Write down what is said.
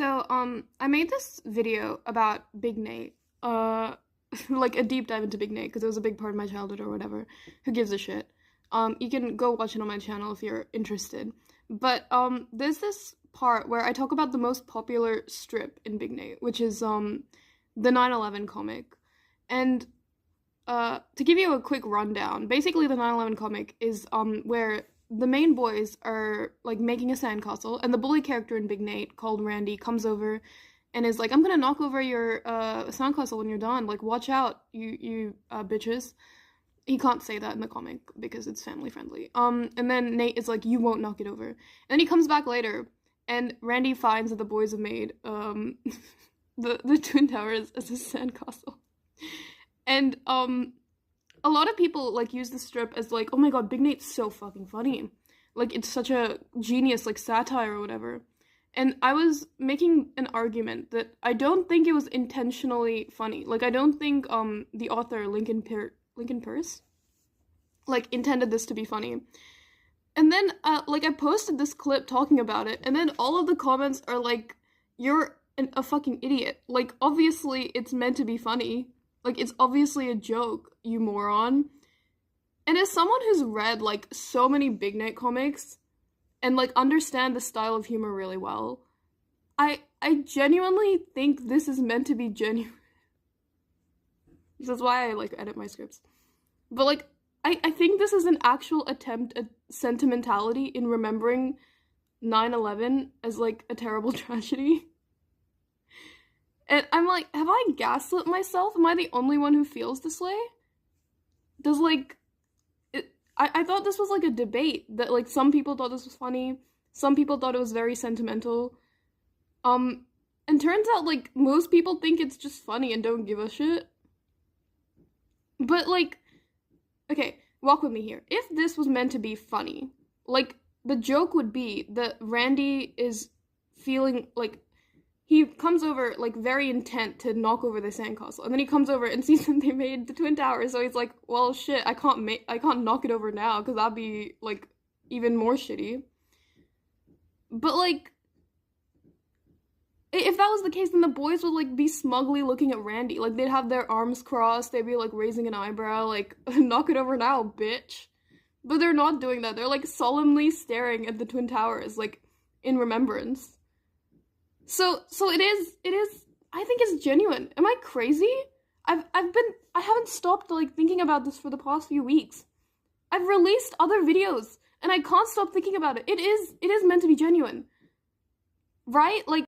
I made this video about Big Nate, like a deep dive into Big Nate, because it was a big part of my childhood or whatever. Who gives a shit? You can go watch it on my channel if you're interested. But, there's this part where I talk about the most popular strip in Big Nate, which is, the 9/11 comic. And, to give you a quick rundown, basically the 9/11 comic is, where the main boys are like making a sandcastle, and the bully character in Big Nate called Randy comes over and is like, "I'm gonna knock over your sandcastle when you're done. Like, watch out, you bitches." He can't say that in the comic because it's family friendly. And then Nate is like, "You won't knock it over." And then he comes back later, and Randy finds that the boys have made the Twin Towers as a sandcastle, and a lot of people like use the strip as like, oh my god, Big Nate's so fucking funny. Like, it's such a genius, like, satire or whatever. And I was making an argument that I don't think it was intentionally funny. Like, I don't think the author Lincoln Peirce like intended this to be funny. And then like I posted this clip talking about it, and then all of the comments are like, "You're a fucking idiot. Like, obviously it's meant to be funny. Like, it's obviously a joke, you moron." And as someone who's read, like, so many Big Nate comics, and, like, understand the style of humor really well, I genuinely think this is meant to be genuine. This is why I, like, edit my scripts. But, like, I think this is an actual attempt at sentimentality in remembering 9/11 as, like, a terrible tragedy. And I'm like, have I gaslit myself? Am I the only one who feels this way? Does, like, I thought this was, like, a debate, that, like, some people thought this was funny, some people thought it was very sentimental, and turns out, like, most people think it's just funny and don't give a shit. But, like, okay, walk with me here. If this was meant to be funny, like, the joke would be that Randy is feeling, like, he comes over, like, very intent to knock over the sandcastle, and then he comes over and sees that they made the Twin Towers, so he's like, well, shit, I can't knock it over now, because that'd be, like, even more shitty. But, like, if that was the case, then the boys would, like, be smugly looking at Randy, like, they'd have their arms crossed, they'd be, like, raising an eyebrow, like, knock it over now, bitch. But they're not doing that, they're, like, solemnly staring at the Twin Towers, like, in remembrance. So it is, I think it's genuine. Am I crazy? I haven't stopped, like, thinking about this for the past few weeks. I've released other videos, and I can't stop thinking about it. It is meant to be genuine. Right? Like,